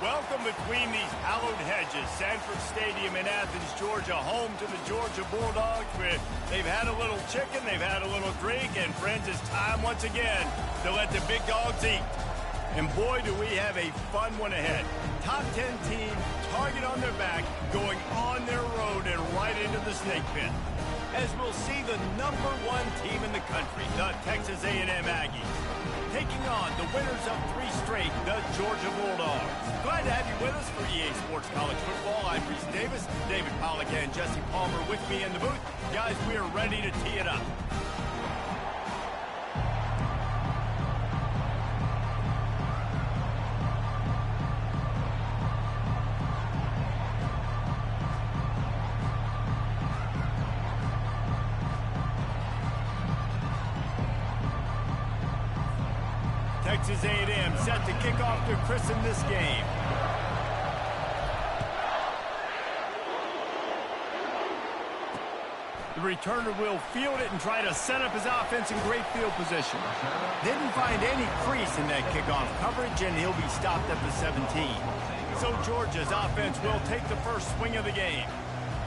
Welcome between these hallowed hedges. Sanford Stadium in Athens, Georgia, home to the Georgia Bulldogs. Where they've had a little chicken, they've had a little drink, and friends, it's time once again to let the big dogs eat. And boy, do we have a fun one ahead. Top 10 team, target on their back, going on their road and right into the snake pit. As we'll see the #1 team in the country, the Texas A&M Aggies, taking on the winners of 3 straight, the Georgia Bulldogs. Glad to have you with us for EA Sports College Football. I'm Reese Davis, David Pollack and Jesse Palmer with me in the booth. Guys, we are ready to tee it up. Texas A&M set to kick off to christen this game. The returner will field it and try to set up his offense in great field position. Didn't find any crease in that kickoff coverage, and he'll be stopped at the 17. So Georgia's offense will take the first swing of the game.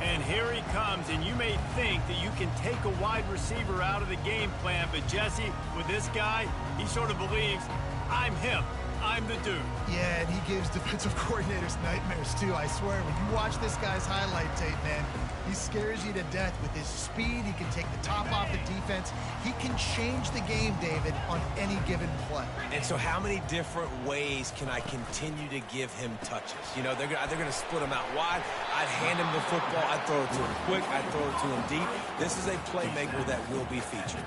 And here he comes, and you may think that you can take a wide receiver out of the game plan, but Jesse, with this guy, he sort of believes, I'm him, I'm the dude. Yeah, and he gives defensive coordinators nightmares too, I swear. When you watch this guy's highlight tape, man, he scares you to death with his speed. He can take the top off the defense. He can change the game, David, on any given play. And so how many different ways can I continue to give him touches? You know, they're going to split him out wide. I'd hand him the football. I'd throw it to him quick. I'd throw it to him deep. This is a playmaker that will be featured.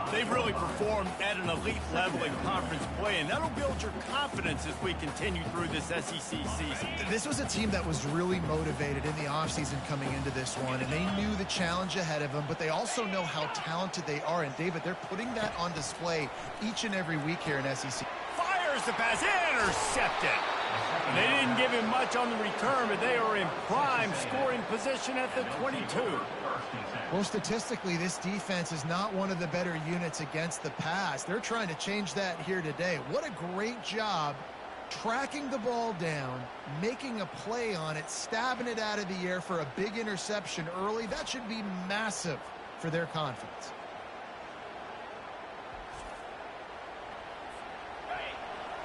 They've really performed at an elite level in conference play, and that'll build your confidence as we continue through this SEC season. This was a team that was really motivated in the offseason coming into this one, and they knew the challenge ahead of them, but they also know how talented they are. And, David, they're putting that on display each and every week here in SEC. Fires the pass, intercepted. And they didn't give him much on the return, but they are in prime scoring position at the 22. Well, statistically, this defense is not one of the better units against the pass. They're trying to change that here today. What a great job tracking the ball down, making a play on it, stabbing it out of the air for a big interception early. That should be massive for their confidence.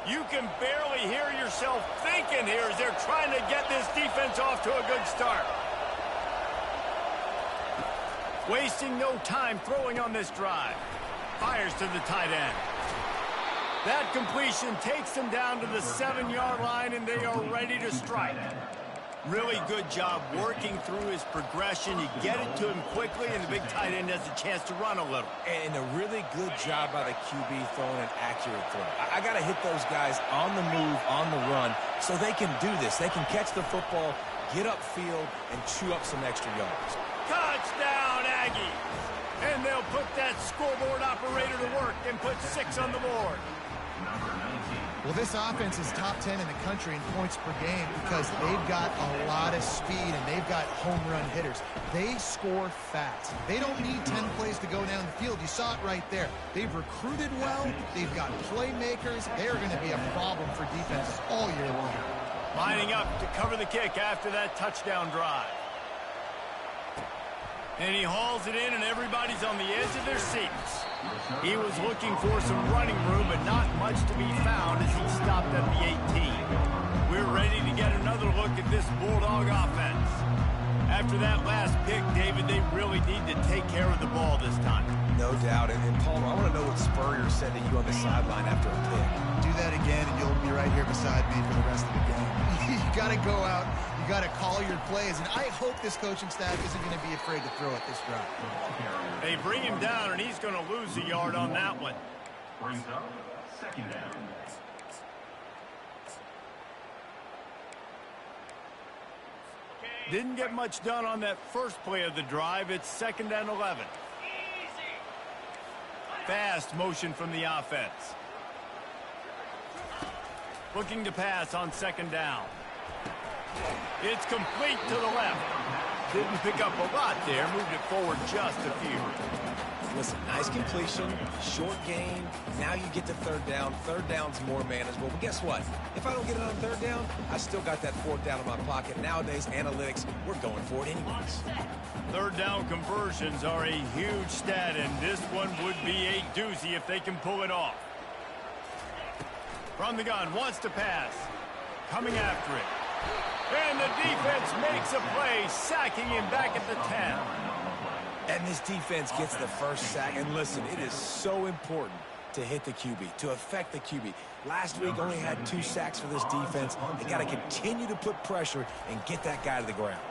You can barely hear yourself thinking here as they're trying to get this defense off to a good start. Wasting no time throwing on this drive. Fires to the tight end. That completion takes them down to the 7-yard line, and they are ready to strike. Really good job working through his progression. You get it to him quickly, and the big tight end has a chance to run a little. And a really good job by the QB throwing an accurate throw. I got to hit those guys on the move, on the run, so they can do this. They can catch the football, get upfield, and chew up some extra yards. Touchdown, Aggies! And they'll put that scoreboard operator to work and put 6 on the board. Well, this offense is top 10 in the country in points per game because they've got a lot of speed and they've got home run hitters. They score fast. They don't need 10 plays to go down the field. You saw it right there. They've recruited well. They've got playmakers. They are going to be a problem for defenses all year long. Lining up to cover the kick after that touchdown drive. And he hauls it in, and everybody's on the edge of their seats. He was looking for some running room, but not much to be found as he stopped at the 18. We're ready to get another look at this Bulldog offense. After that last pick, David, they really need to take care of the ball this time. No doubt. And Palmer, I want to know what Spurrier said to you on the sideline after a pick. Do that again, and you'll be right here beside me for the rest of the game. You got to go out. You got to call your plays, and I hope this coaching staff isn't going to be afraid to throw it this drive. They bring him down, and he's going to lose a yard on that one. Brings up second down. Didn't get much done on that first play of the drive. It's 2nd and 11. Fast motion from the offense. Looking to pass on 2nd down. It's complete to the left. Didn't pick up a lot there. Moved it forward just a few. Listen, nice completion, short gain. Now you get to third down. Third down's more manageable. But guess what? If I don't get it on third down, I still got that fourth down in my pocket. Nowadays, analytics, we're going for it anyways. Third down conversions are a huge stat, and this one would be a doozy if they can pull it off. From the gun, wants to pass. Coming after it. And the defense makes a play, sacking him back at the 10. And this defense gets the first sack. And listen, it is so important to hit the QB, to affect the QB. Last week only had 2 sacks for this defense. They got to continue to put pressure and get that guy to the ground.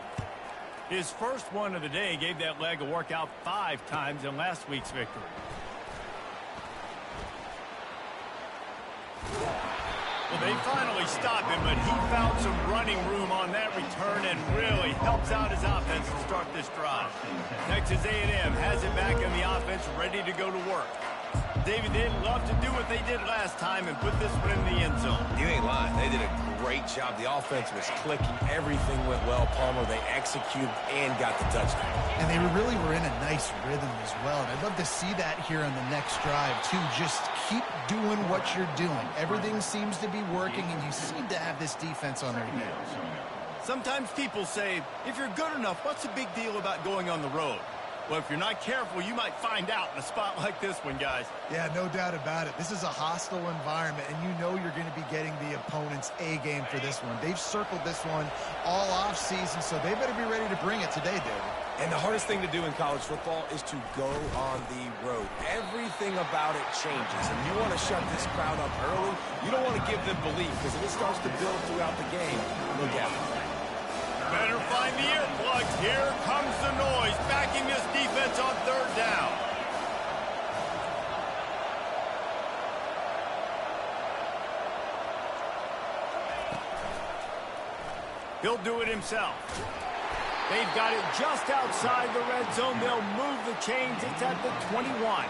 His first one of the day gave that leg a workout 5 times in last week's victory. Well, they finally stopped him, but he found some running room on that return and really helps out his offense to start this drive. Next is A&M, has it back in the offense, ready to go to work. David, they'd love to do what they did last time and put this one in the end zone. You ain't lying. They did a great job. The offense was clicking. Everything went well, Palmer. They executed and got the touchdown. And they really were in a nice rhythm as well. And I'd love to see that here on the next drive, too. Just keep doing what you're doing. Everything seems to be working, and you seem to have this defense on their heels. Sometimes people say, if you're good enough, what's the big deal about going on the road? Well, if you're not careful, you might find out in a spot like this one, guys. Yeah, no doubt about it. This is a hostile environment, and you know you're going to be getting the opponent's A-game for this one. They've circled this one all off-season, so they better be ready to bring it today, David. And the hardest thing to do in college football is to go on the road. Everything about it changes, and you want to shut this crowd up early. You don't want to give them belief, because if it starts to build throughout the game, look out. Better find the earplugs. Here comes the noise, backing this defense on third down. He'll do it himself. They've got it just outside the red zone. They'll move the chains. It's at the 21.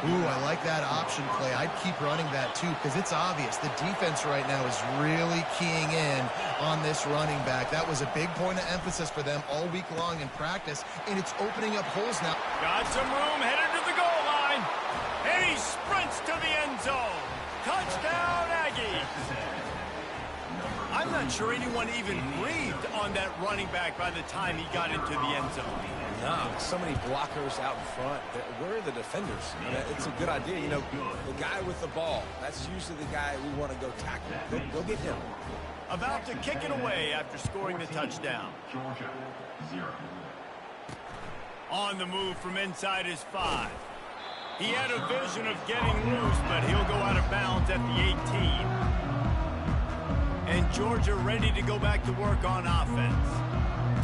Ooh, I like that option play. I'd keep running that, too, because it's obvious. The defense right now is really keying in on this running back. That was a big point of emphasis for them all week long in practice, and it's opening up holes now. Got some room, headed to the goal line, and he sprints to the end zone. Touchdown, Aggie. I'm not sure anyone even breathed on that running back by the time he got into the end zone. No, so many blockers out in front. Where are the defenders? It's a good idea. You know, the guy with the ball, that's usually the guy we want to go tackle. Go get him. About to kick it away after scoring the touchdown. Georgia, 0. On the move from inside his 5. He had a vision of getting loose, but he'll go out of bounds at the 18. And Georgia ready to go back to work on offense.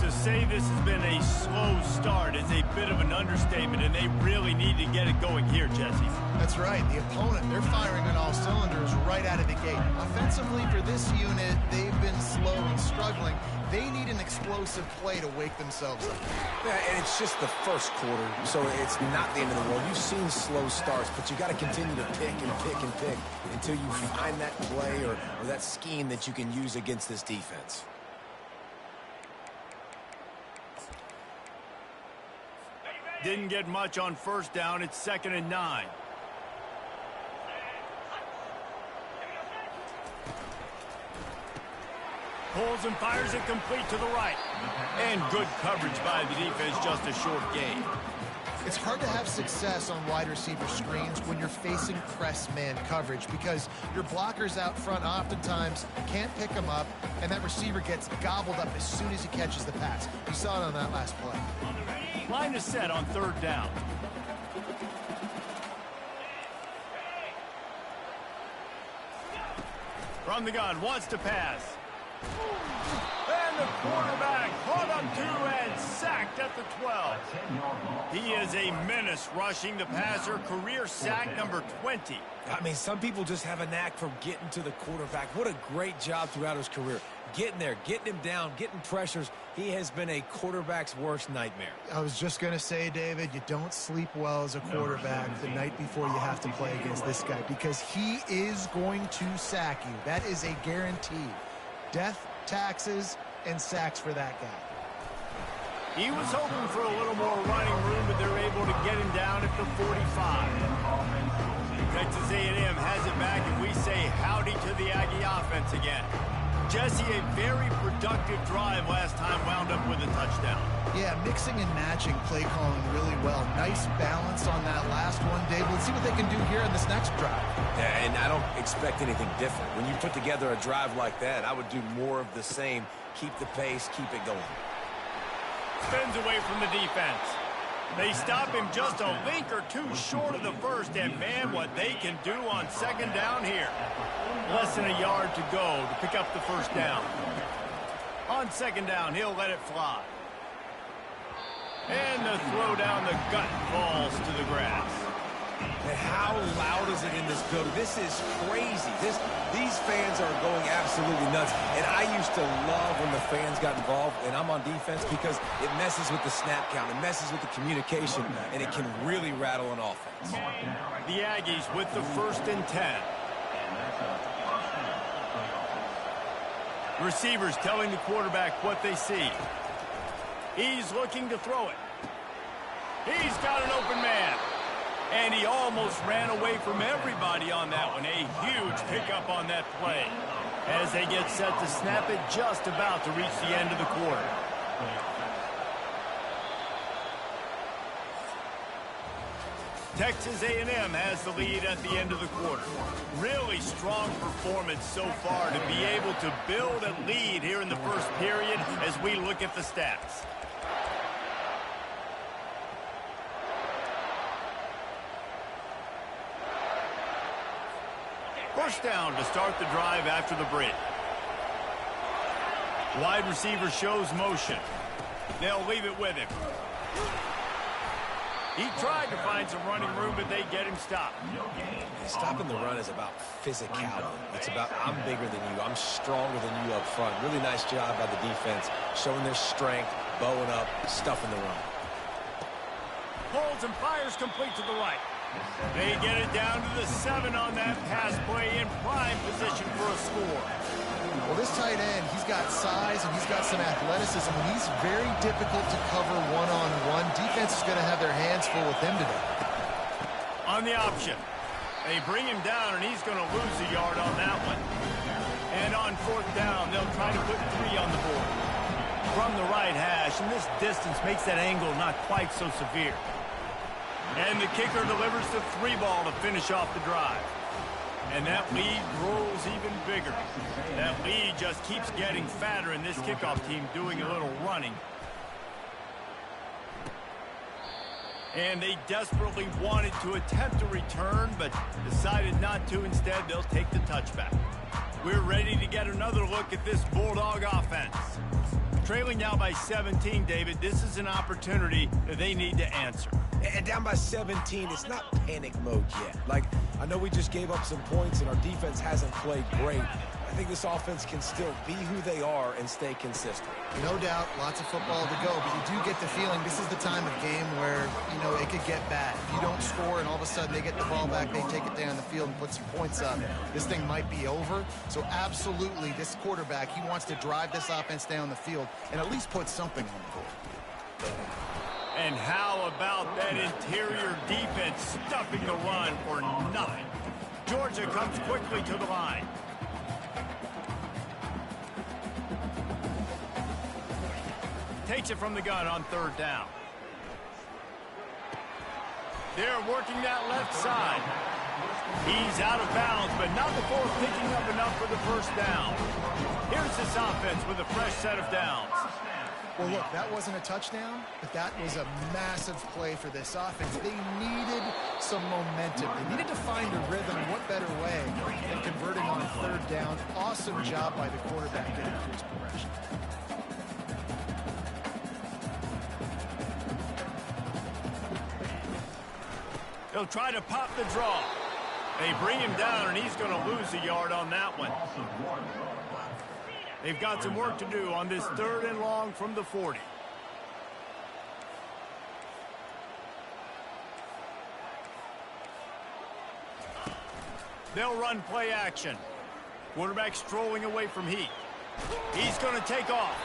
To say this has been a slow start is a bit of an understatement, and they really need to get it going here, Jesse. That's right. The opponent, they're firing on all cylinders right out of the gate. Offensively, for this unit, they've been slow and struggling. They need an explosive play to wake themselves up. Yeah, and it's just the first quarter, so it's not the end of the world. You've seen slow starts, but you got to continue to pick and pick and pick until you find that play or that scheme that you can use against this defense. Didn't get much on first down. It's 2nd and 9. Pulls and fires it complete to the right. And good coverage by the defense, just a short gain. It's hard to have success on wide receiver screens when you're facing press man coverage because your blockers out front oftentimes can't pick them up, and that receiver gets gobbled up as soon as he catches the pass. You saw it on that last play. Line is set on third down. From the gun, wants to pass. And the quarterback caught up to and sacked at the 12. He is a menace rushing the passer, career sack number 20. I mean, some people just have a knack for getting to the quarterback. What a great job throughout his career. Getting there, getting him down, getting pressures. He has been a quarterback's worst nightmare. I was just going to say, David, you don't sleep well as a quarterback the night before you have to play against this guy because he is going to sack you. That is a guarantee. Death, taxes, and sacks for that guy. He was hoping for a little more running room, but they're able to get him down at the 45. Texas A&M has it back, and we say howdy to the Aggie offense again. Jesse, a very productive drive last time wound up with a touchdown. Yeah, mixing and matching play calling really well. Nice balance on that last one, Dave. Let's see what they can do here in this next drive. Yeah, and I don't expect anything different. When you put together a drive like that, I would do more of the same. Keep the pace, keep it going. Spins away from the defense. They stop him just a link or two short of the first, and man, what they can do on second down here. Less than a yard to go to pick up the first down. On second down, he'll let it fly. And the throw down the gut falls to the grass. And how loud is it in this building? This is crazy. These fans are going absolutely nuts. And I used to love when the fans got involved, and I'm on defense, because it messes with the snap count. It messes with the communication, and it can really rattle an offense. The Aggies with the 1st and 10. Receivers telling the quarterback what they see. He's looking to throw it. He's got an open man. And he almost ran away from everybody on that one. A huge pickup on that play as they get set to snap it, just about to reach the end of the quarter. Texas A&M has the lead at the end of the quarter. Really strong performance so far to be able to build a lead here in the first period as we look at the stats. First down to start the drive after the break. Wide receiver shows motion. They'll leave it with him. He tried to find some running room, but they get him stopped. Stopping the run is about physicality. It's about, I'm bigger than you. I'm stronger than you up front. Really nice job by the defense, showing their strength, bowing up, stuffing the run. Holds and fires complete to the right. They get it down to the 7 on that pass play, in prime position for a score. Well, this tight end, he's got size and he's got some athleticism, and he's very difficult to cover one-on-one. Defense is going to have their hands full with him today. On the option, they bring him down, and he's going to lose a yard on that one. And on 4th down, they'll try to put 3 on the board. From the right hash, and this distance makes that angle not quite so severe. And the kicker delivers the 3 ball to finish off the drive. And that lead grows even bigger. That lead just keeps getting fatter, and this kickoff team doing a little running. And they desperately wanted to attempt a return, but decided not to. Instead, they'll take the touchback. We're ready to get another look at this Bulldog offense. Trailing now by 17, David, this is an opportunity that they need to answer. And down by 17, it's not panic mode yet. Like, I know we just gave up some points and our defense hasn't played great. I think this offense can still be who they are and stay consistent. No doubt, lots of football to go, but you do get the feeling this is the time of game where, you know, it could get bad. If you don't score and all of a sudden they get the ball back, they take it down the field and put some points up, this thing might be over. So absolutely, this quarterback, he wants to drive this offense down the field and at least put something on the board. And how about that interior defense stuffing the run for nothing? Georgia comes quickly to the line. Takes it from the gun on 3rd down. They're working that left side. He's out of bounds, but not before picking up enough for the first down. Here's this offense with a fresh set of downs. Well, look, that wasn't a touchdown, but that was a massive play for this offense. They needed some momentum. They needed to find a rhythm. What better way than converting on 3rd down? Awesome job by the quarterback getting through his progression. They'll try to pop the draw. They bring him down, and he's going to lose a yard on that one. They've got some work to do on this 3rd and long from the 40. They'll run play action. Quarterback strolling away from Heat. He's going to take off.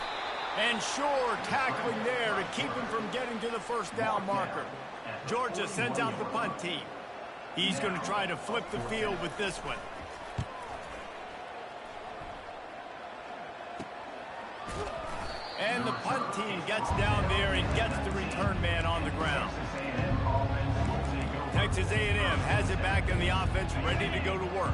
And sure tackling there to keep him from getting to the first down marker. Georgia sends out the punt team. He's going to try to flip the field with this one. And the punt team gets down there and gets the return man on the ground. Texas A&M has it back in the offense, ready to go to work.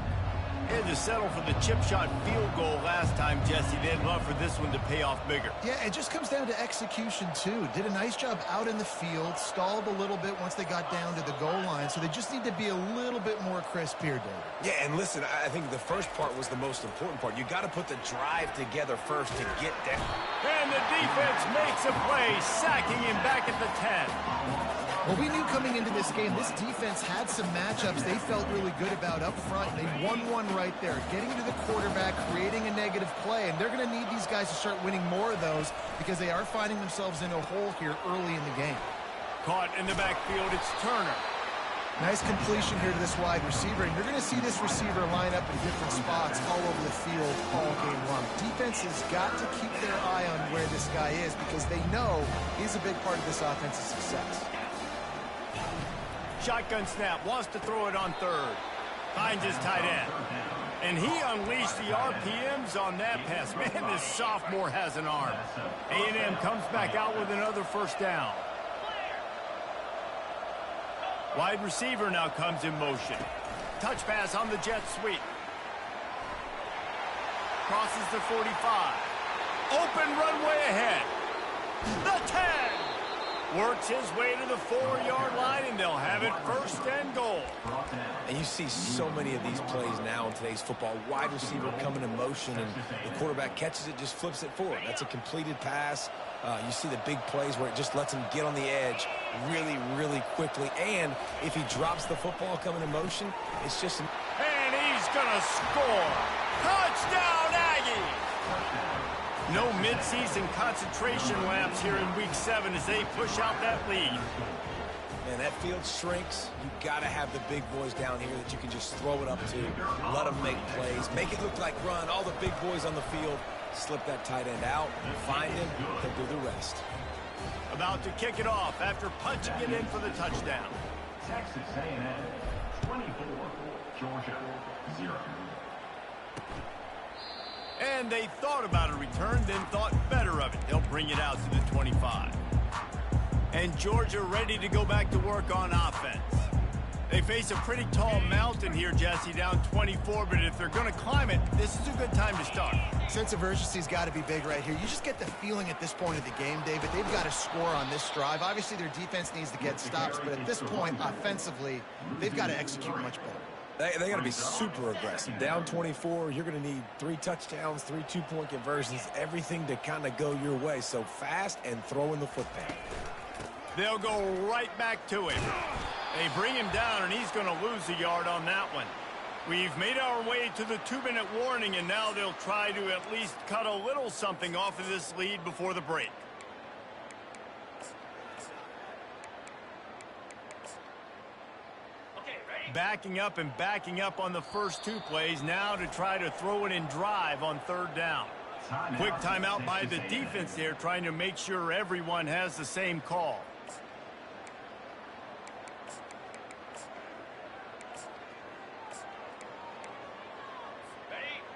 Had to settle for the chip shot field goal last time, Jesse. They'd love for this one to pay off bigger. Yeah, it just comes down to execution, too. Did a nice job out in the field, stalled a little bit once they got down to the goal line, so they just need to be a little bit more crisp here, David. Yeah, and listen, I think the first part was the most important part. You got to put the drive together first to get down. And the defense makes a play, sacking him back at the 10. Well, we knew coming into this game, this defense had some matchups they felt really good about up front. They won one right there, getting to the quarterback, creating a negative play, and they're going to need these guys to start winning more of those because they are finding themselves in a hole here early in the game. Caught in the backfield, it's Turner. Nice completion here to this wide receiver, and you're going to see this receiver line up in different spots all over the field all game long. Defense has got to keep their eye on where this guy is because they know he's a big part of this offense's success. Shotgun snap, wants to throw it on third. Finds his tight end. And he unleashed the RPMs on that pass. Man, this sophomore has an arm. A&M comes back out with another first down. Wide receiver now comes in motion. Touch pass on the jet sweep. Crosses the 45. Open runway ahead. The 10. Works his way to the 4-yard line, and they'll have it first and goal. And you see so many of these plays now in today's football. Wide receiver coming in motion, and the quarterback catches it, just flips it forward. That's a completed pass. You see the big plays where it just lets him get on the edge really, really quickly. And if he drops the football coming in motion, it's just... And he's going to score. Touchdown, Aggies! No midseason concentration laps here in Week 7 as they push out that lead. Man, that field shrinks. You got to have the big boys down here that you can just throw it up to, let them make plays, make it look like run. All the big boys on the field, slip that tight end out, find him, they'll do the rest. About to kick it off after punching it in for the touchdown. Texas A&M 24, Georgia 0. And they thought about a return, then thought better of it. They'll bring it out to the 25. And Georgia ready to go back to work on offense. They face a pretty tall mountain here, Jesse, down 24, but if they're going to climb it, this is a good time to start. Sense of urgency's got to be big right here. You just get the feeling at this point of the game, David, they've got to score on this drive. Obviously, their defense needs to get stops, but at this point, offensively, they've got to execute much better. They got to be super aggressive. Down 24, you're going to need 3 touchdowns, 3 two-point conversions, everything to kind of go your way. So fast and throwing the football. They'll go right back to him. They bring him down, and he's going to lose a yard on that one. We've made our way to the 2-minute warning, and now they'll try to at least cut a little something off of this lead before the break. Backing up and backing up on the first 2 plays now to try to throw it in drive on 3rd down. Quick timeout by the defense there, trying to make sure everyone has the same call.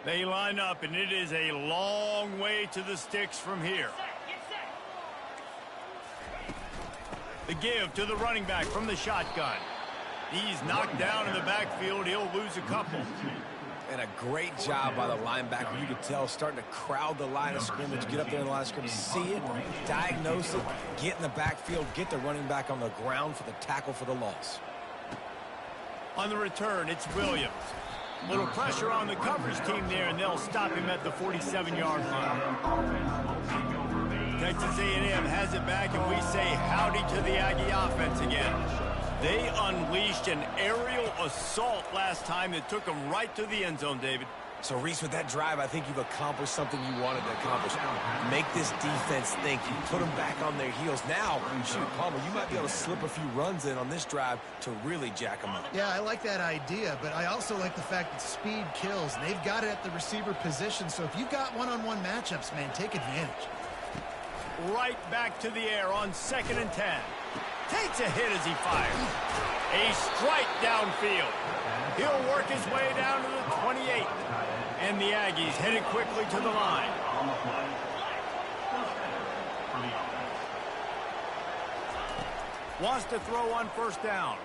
They line up, and it is a long way to the sticks from here. The give to the running back from the shotgun. He's knocked down in the backfield. He'll lose a couple. And a great job by the linebacker. You could tell starting to crowd the line of scrimmage, get up there in the line of scrimmage, see it, diagnose it, get in the backfield, get the running back on the ground for the tackle for the loss. On the return, it's Williams. Little pressure on the coverage team there, and they'll stop him at the 47-yard line. Texas A&M has it back, and we say howdy to the Aggie offense again. They unleashed an aerial assault last time that took them right to the end zone, David. So, Reese, with that drive, I think you've accomplished something you wanted to accomplish. Make this defense think. You put them back on their heels. Now, shoot, Palmer, you might be able to slip a few runs in on this drive to really jack them up. Yeah, I like that idea, but I also like the fact that speed kills. They've got it at the receiver position, so if you've got one-on-one matchups, man, take advantage. right back to the air on 2nd and 10. Takes a hit as he fires. A strike downfield. He'll work his way down to the 28. And the Aggies headed quickly to the line. Wants to throw on 1st down.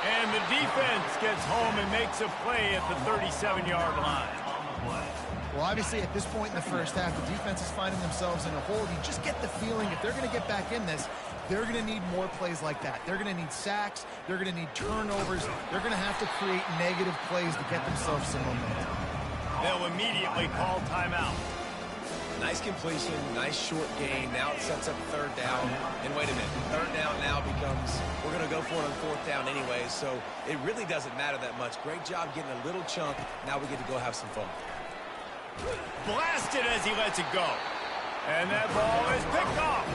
And the defense gets home and makes a play at the 37-yard line. Well, obviously, at this point in the first half, the defense is finding themselves in a hole. You just get the feeling if they're going to get back in this, they're going to need more plays like that. They're going to need sacks. They're going to need turnovers. They're going to have to create negative plays to get themselves some momentum. They'll immediately call timeout. Nice completion, nice short gain. Now it sets up 3rd down. And wait a minute, 3rd down now becomes, we're going to go for it on 4th down anyway, so it really doesn't matter that much. Great job getting a little chunk. Now we get to go have some fun. Blasted as he lets it go. And that ball is picked off.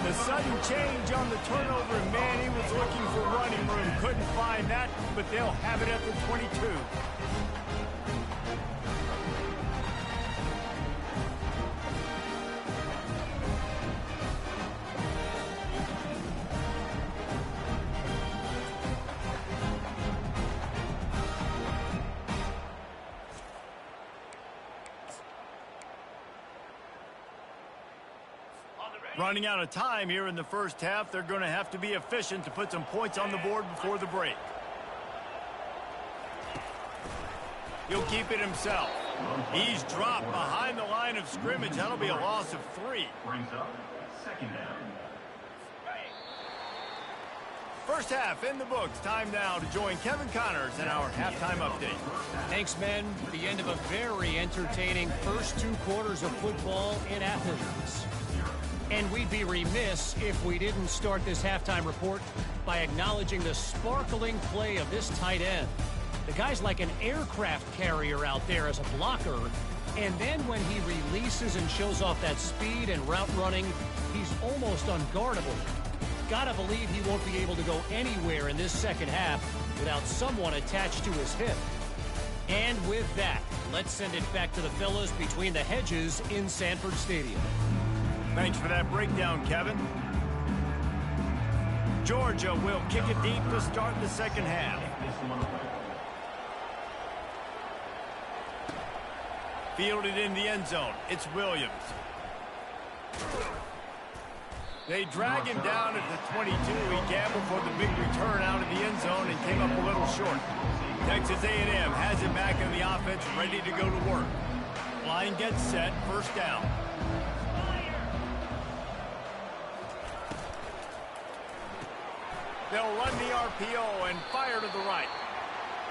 The sudden change on the turnover, man, he was looking for running room. Couldn't find that, but they'll have it at the 22. Running out of time here in the first half. They're going to have to be efficient to put some points on the board before the break. He'll keep it himself. He's dropped behind the line of scrimmage. That'll be a loss of 3. Brings up 2nd down. First half in the books. Time now to join Kevin Connors in our halftime update. Thanks, men. The end of a very entertaining first 2 quarters of football in Athens. And we'd be remiss if we didn't start this halftime report by acknowledging the sparkling play of this tight end. The guy's like an aircraft carrier out there as a blocker, and then when he releases and shows off that speed and route running, he's almost unguardable. Gotta believe he won't be able to go anywhere in this second half without someone attached to his hip. And with that, let's send it back to the fellas between the hedges in Sanford Stadium. Thanks for that breakdown, Kevin. Georgia will kick it deep to start the second half. Fielded in the end zone. It's Williams. They drag him down at the 22. He gambled for the big return out of the end zone and came up a little short. Texas A&M has it back in the offense, ready to go to work. Line gets set, 1st down. They'll run the RPO and fire to the right.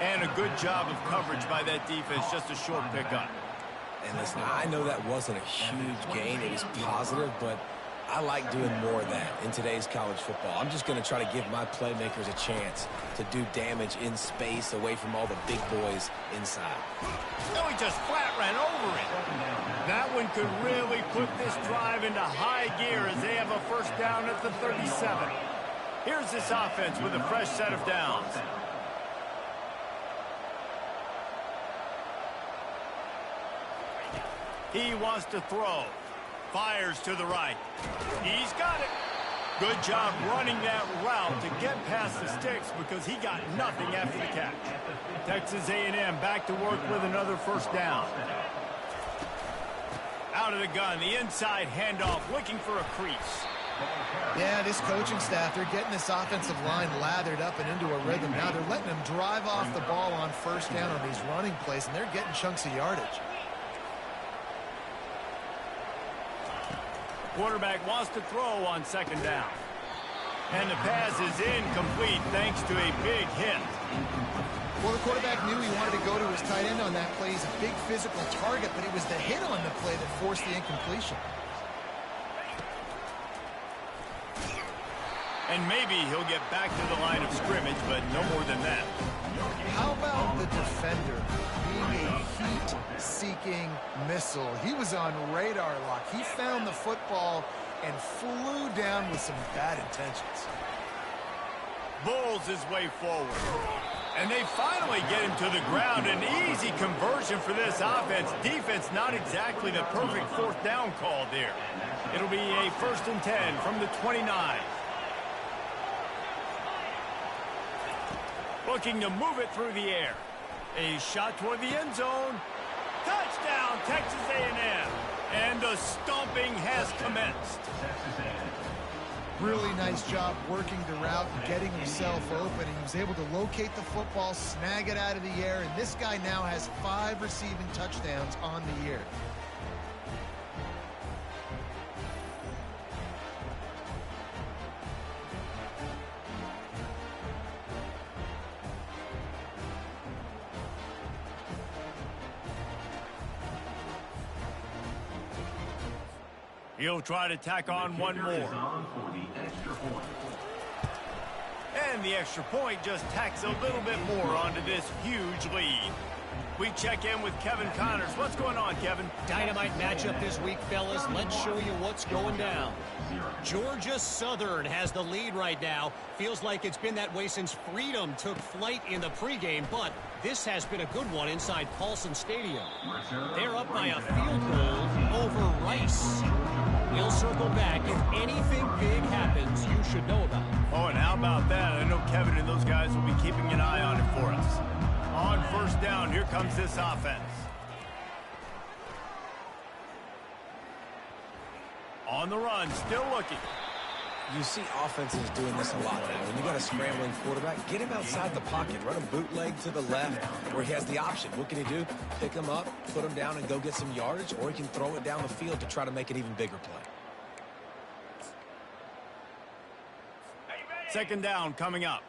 And a good job of coverage by that defense, just a short pickup. And listen, I know that wasn't a huge gain. It was positive, but I like doing more of that in today's college football. I'm just going to try to give my playmakers a chance to do damage in space away from all the big boys inside. No, he just flat ran over it. That one could really put this drive into high gear as they have a 1st down at the 37. Here's this offense with a fresh set of downs. He wants to throw. Fires to the right. He's got it. Good job running that route to get past the sticks because he got nothing after the catch. Texas A&M back to work with another 1st down. Out of the gun, the inside handoff, looking for a crease. Yeah, this coaching staff, they're getting this offensive line lathered up and into a rhythm. Now they're letting them drive off the ball on 1st down on these running plays, and they're getting chunks of yardage. Quarterback wants to throw on 2nd down. And the pass is incomplete thanks to a big hit. Well, the quarterback knew he wanted to go to his tight end on that play. He's a big physical target, but it was the hit on the play that forced the incompletion. And maybe he'll get back to the line of scrimmage, but no more than that. How about the defender being a heat-seeking missile? He was on radar lock. He found the football and flew down with some bad intentions. Bulls his way forward. And they finally get him to the ground. An easy conversion for this offense. Defense, not exactly the perfect fourth down call there. It'll be a 1st and 10 from the 29. Looking to move it through the air. A shot toward the end zone. Touchdown, Texas A&M. And the stomping has commenced. Really nice job working the route and getting himself open. He was able to locate the football, snag it out of the air, and this guy now has 5 receiving touchdowns on the year. He'll try to tack on one more. And the extra point just tacks a little bit more onto this huge lead. We check in with Kevin Connors. What's going on, Kevin? Dynamite matchup this week, fellas. Let's show you what's going down. Georgia Southern has the lead right now. Feels like it's been that way since Freedom took flight in the pregame, but this has been a good one inside Paulson Stadium. They're up by a field goal over Rice. We'll circle back. If anything big happens, you should know about it. Oh, and how about that? I know Kevin and those guys will be keeping an eye on it for us. On 1st down, here comes this offense. On the run, still looking. You see offenses doing this a lot now. When you got a scrambling quarterback, get him outside the pocket. Run a bootleg to the left where he has the option. What can he do? Pick him up, put him down, and go get some yardage, or he can throw it down the field to try to make an even bigger play. 2nd down coming up.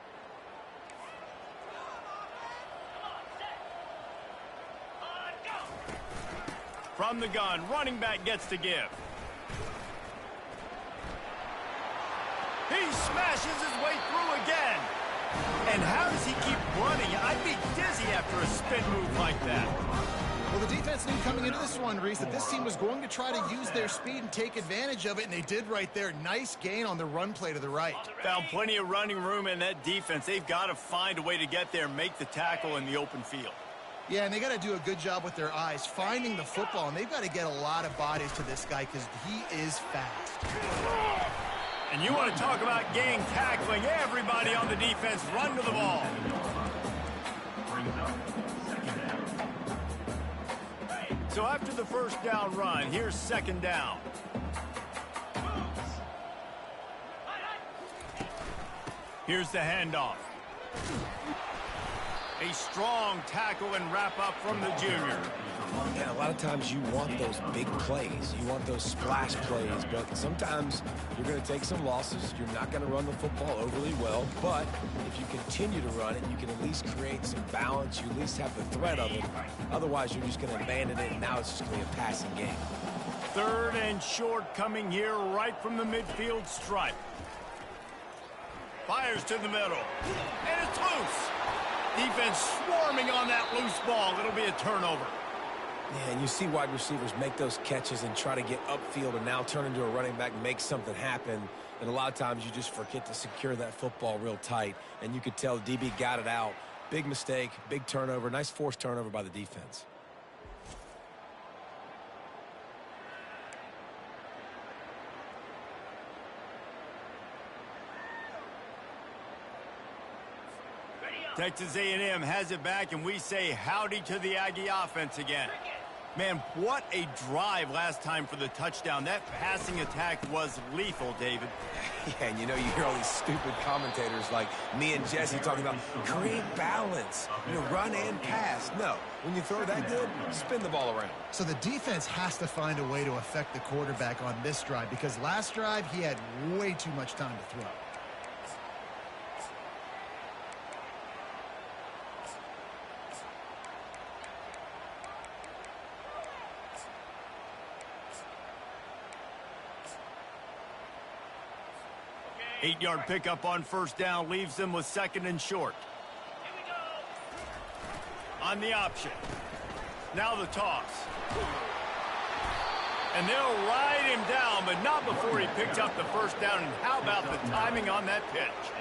From the gun, running back gets to give. He smashes his way through again. And how does he keep running? I'd be dizzy after a spin move like that. Well, the defense knew coming into this one, Reese, that this team was going to try to use their speed and take advantage of it, and they did right there. Nice gain on the run play to the right. Found plenty of running room in that defense. They've got to find a way to get there, make the tackle in the open field. Yeah, and they got to do a good job with their eyes, finding the football, and they've got to get a lot of bodies to this guy because he is fast. And you want to talk about gang tackling. Everybody on the defense run to the ball. So after the 1st down run, here's 2nd down. Here's the handoff. A strong tackle and wrap up from the junior. Yeah, a lot of times you want those big plays. You want those splash plays, but sometimes you're going to take some losses. You're not going to run the football overly well, but if you continue to run it, you can at least create some balance. You at least have the threat of it. Otherwise, you're just going to abandon it, and now it's just going to be a passing game. 3rd and short coming here right from the midfield stripe. Fires to the middle, and it's loose. Defense swarming on that loose ball. It'll be a turnover. Yeah, and you see wide receivers make those catches and try to get upfield and now turn into a running back and make something happen. And a lot of times you just forget to secure that football real tight. And you could tell the DB got it out. Big mistake, big turnover, nice forced turnover by the defense. Texas A&M has it back, and we say howdy to the Aggie offense again. Man, what a drive last time for the touchdown. That passing attack was lethal, David. Yeah, and you know, you hear all these stupid commentators like me and Jesse talking about create balance, you know, run and pass. No, when you throw that good, spin the ball around. So the defense has to find a way to affect the quarterback on this drive because last drive he had way too much time to throw. Eight-yard pickup on 1st down leaves them with 2nd and short. On the option. Now the toss. And they'll ride him down, but not before he picks up the first down. And how about the timing on that pitch?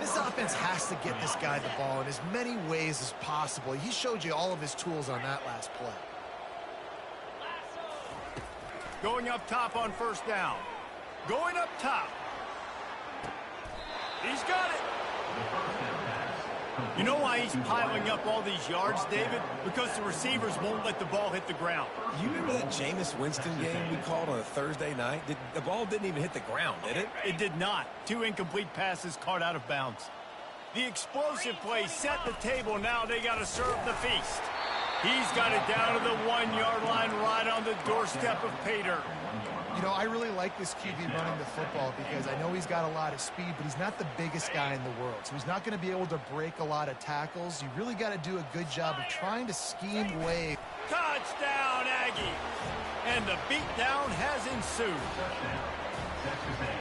This offense has to get this guy the ball in as many ways as possible. He showed you all of his tools on that last play. Going up top on first down. Going up top. He's got it. You know why he's piling up all these yards, David? Because the receivers won't let the ball hit the ground. You remember that Jameis Winston game we called on a Thursday night? The ball didn't even hit the ground, did it? It did not. 2 incomplete passes caught out of bounds. The explosive play set the table. Now they got to serve the feast. He's got it down to the 1-yard line right on the doorstep of pay dirt. You know, I really like this QB running the football because I know he's got a lot of speed, but he's not the biggest guy in the world. So he's not going to be able to break a lot of tackles. You really got to do a good job of trying to scheme away. Touchdown, Aggie! And the beatdown has ensued.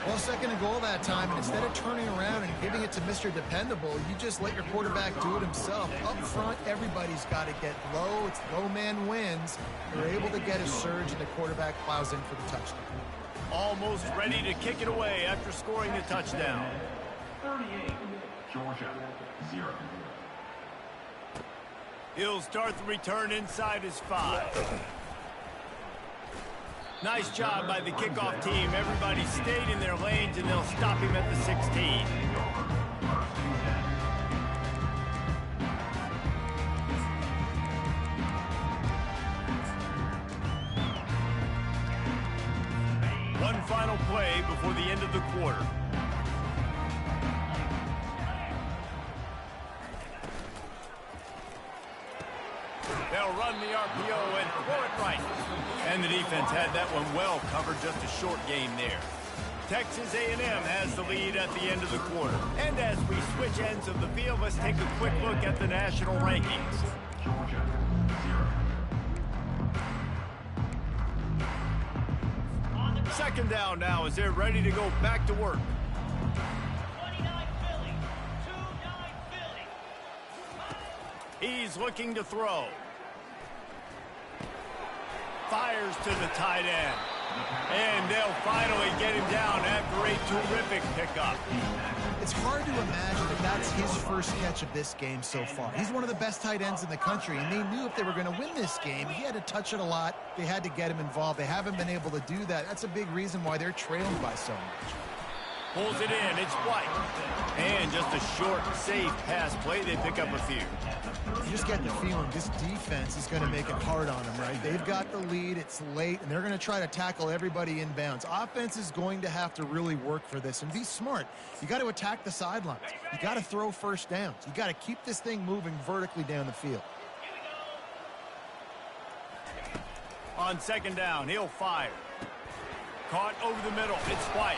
Well, second and goal that time, and instead of turning around and giving it to Mr. Dependable, you just let your quarterback do it himself. Up front, everybody's got to get low. It's low man wins. They're able to get a surge, and the quarterback plows in for the touchdown. Almost ready to kick it away after scoring the touchdown. 38, Georgia, 0. He'll start the return inside his 5. Nice job by the kickoff team. Everybody stayed in their lanes, and they'll stop him at the 16. One final play before the end of the quarter. They'll run the RPO and throw it right. And the defense had that one well covered, just a short game there. Texas A&M has the lead at the end of the quarter. And as we switch ends of the field, let's take a quick look at the national rankings. Georgia, 0. Second down now as they're ready to go back to work. 29 Philly, 2-9 Philly. He's looking to throw. Fires to the tight end. And they'll finally get him down after a terrific pickup. It's hard to imagine that that's his first catch of this game so far. He's one of the best tight ends in the country, and they knew if they were going to win this game, he had to touch it a lot. They had to get him involved. They haven't been able to do that. That's a big reason why they're trailed by so much. Pulls it in. It's White. And just a short, safe pass play. They pick up a few. You just get the feeling this defense is going to make it hard on them, right? They've got the lead. It's late, and they're going to try to tackle everybody inbounds. Offense is going to have to really work for this and be smart. You got to attack the sidelines. You got to throw first downs. You got to keep this thing moving vertically down the field. On second down, he'll fire. Caught over the middle. It's White.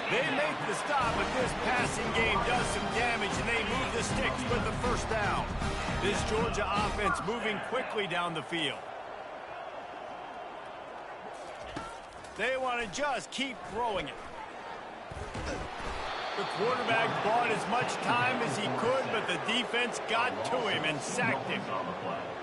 They make the stop, but this passing game does some damage, and they move the sticks with the first down. This Georgia offense moving quickly down the field. They want to just keep throwing it. The quarterback bought as much time as he could, but the defense got to him and sacked him.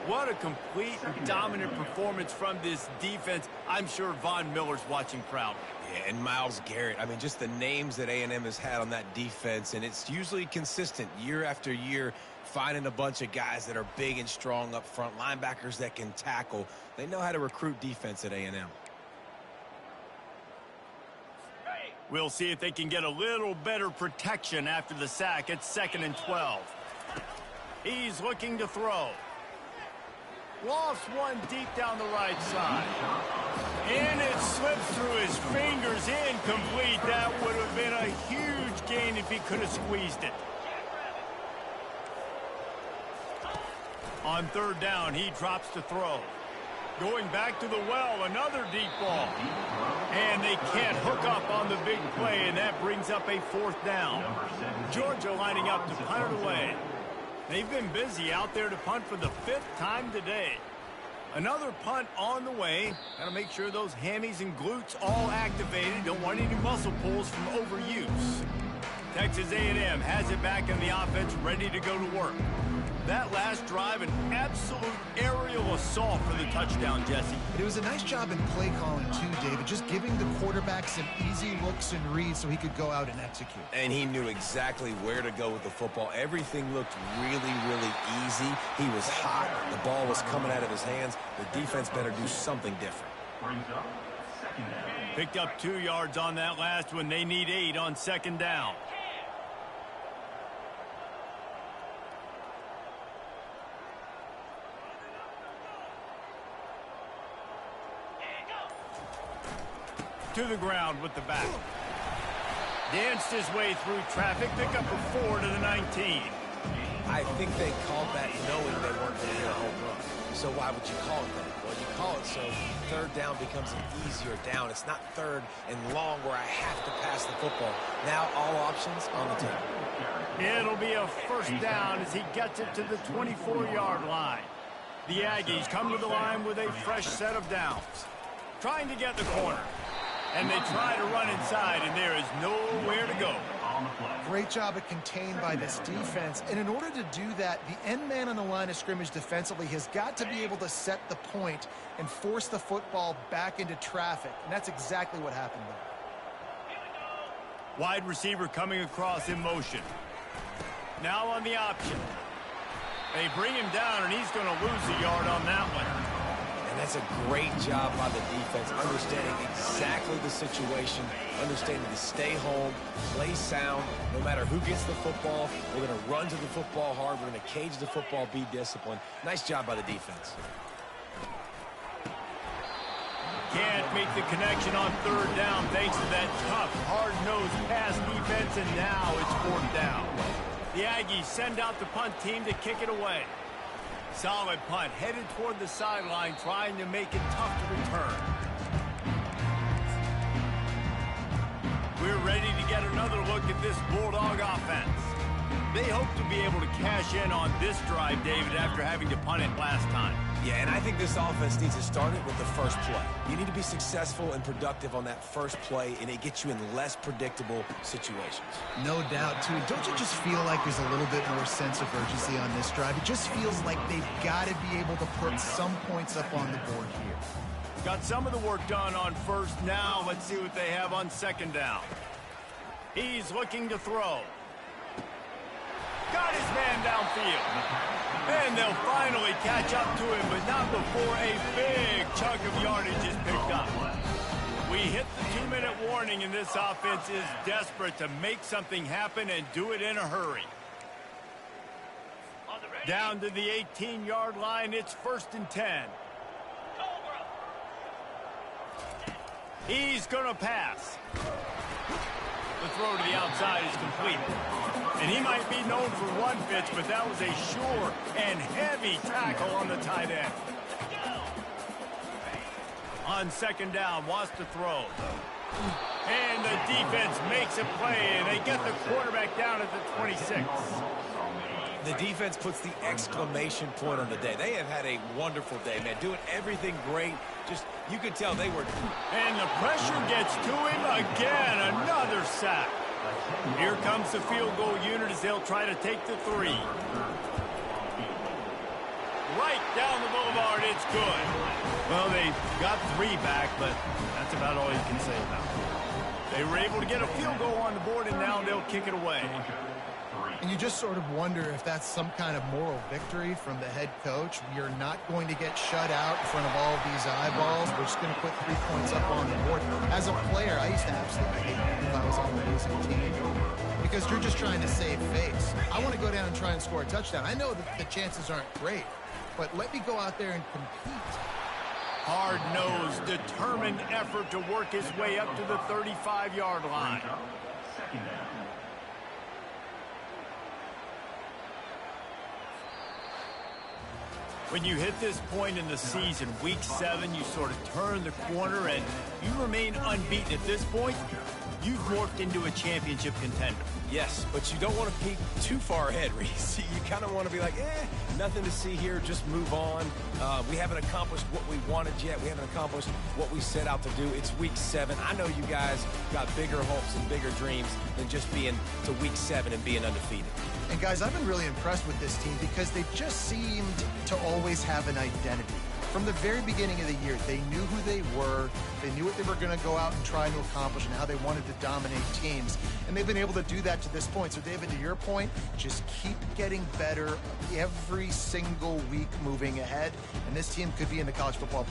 What a complete dominant performance from this defense. I'm sure Von Miller's watching proud. Yeah, and Myles Garrett. I mean, just the names that A&M has had on that defense, and it's usually consistent year after year, finding a bunch of guys that are big and strong up front, linebackers that can tackle. They know how to recruit defense at A&M. We'll see if they can get a little better protection after the sack. It's 2nd and 12. He's looking to throw. Lost one deep down the right side. And it slips through his fingers, incomplete. That would have been a huge gain if he could have squeezed it. On third down, he drops to throw. Going back to the well, another deep ball. And they can't hook up on the big play, and that brings up a 4th down. Georgia lining up to punt it away. They've been busy out there to punt for the 5th time today. Another punt on the way. Got to make sure those hammies and glutes all activated. Don't want any muscle pulls from overuse. Texas A&M has it back in the offense, ready to go to work. That last drive, an absolute aerial assault for the touchdown, Jesse. But it was a nice job in play calling too, David, just giving the quarterback some easy looks and reads so he could go out and execute. And he knew exactly where to go with the football. Everything looked really, really easy. He was hot. The ball was coming out of his hands. The defense better do something different. Brings up second down. Picked up 2 yards on that last one. They need 8 on second down. To the ground with the back. Danced his way through traffic. Pick up a 4 to the 19. I think they called that knowing they weren't going to hit a home run. So why would you call it that? Well, you call it so third down becomes an easier down. It's not third and long where I have to pass the football. Now all options on the table. It'll be a first down as he gets it to the 24-yard line. The Aggies come to the line with a fresh set of downs. Trying to get the corner. And they try to run inside, and there is nowhere to go. Great job at contained by this defense. And in order to do that, the end man on the line of scrimmage defensively has got to be able to set the point and force the football back into traffic. And that's exactly what happened there. Wide receiver coming across in motion. Now on the option. They bring him down, and he's going to lose a yard on that one. And that's a great job by the defense, understanding exactly the situation, understanding to stay home, play sound, no matter who gets the football. We're going to run to the football hard. We're going to cage the football, be disciplined. Nice job by the defense. Can't make the connection on third down thanks to that tough, hard-nosed pass defense, and now it's fourth down. The Aggies send out the punt team to kick it away. Solid punt, headed toward the sideline, trying to make it tough to return. We're ready to get another look at this Bulldog offense. They hope to be able to cash in on this drive, David, after having to punt it last time. Yeah, and I think this offense needs to start it with the first play. You need to be successful and productive on that first play, and it gets you in less predictable situations. No doubt, too. Don't you just feel like there's a little bit more sense of urgency on this drive? It just feels like they've got to be able to put some points up on the board here. Got some of the work done on first. Now let's see what they have on second down. He's looking to throw. Got his man downfield. And they'll finally catch up to him, but not before a big chunk of yardage is picked up. We hit the 2-minute warning, and this offense is desperate to make something happen and do it in a hurry. Down to the 18-yard line, it's 1st and 10. He's going to pass. The throw to the outside is complete. And he might be known for one pitch, but that was a sure and heavy tackle on the tight end. On second down, wants to throw. And the defense makes a play, and they get the quarterback down at the 26. The defense puts the exclamation point on the day. They have had a wonderful day, man. Doing everything great. Just, you could tell they were... And the pressure gets to him again. Another sack. Here comes the field goal unit as they'll try to take the 3. Right down the boulevard, it's good. Well, they got 3 back, but that's about all you can say about it. They were able to get a field goal on the board, and now they'll kick it away. And you just sort of wonder if that's some kind of moral victory from the head coach. You're not going to get shut out in front of all these eyeballs. We're just going to put 3 points up on the board. As a player, I used to absolutely hate it if I was on the losing team because you're just trying to save face. I want to go down and try and score a touchdown. I know that the chances aren't great, but let me go out there and compete. Hard-nosed, determined effort to work his way up to the 35-yard line. When you hit this point in the season, week 7, you sort of turn the corner and you remain unbeaten. At this point, you've morphed into a championship contender. Yes, but you don't want to peek too far ahead, Reese. You kind of want to be like, nothing to see here, just move on. We haven't accomplished what we wanted yet. We haven't accomplished what we set out to do. It's week 7. I know you guys got bigger hopes and bigger dreams than just being to week 7 and being undefeated. And guys, I've been really impressed with this team because they just seemed to always have an identity. From the very beginning of the year, they knew who they were, they knew what they were going to go out and try to accomplish and how they wanted to dominate teams. And they've been able to do that to this point. So, David, to your point, just keep getting better every single week moving ahead. And this team could be in the college football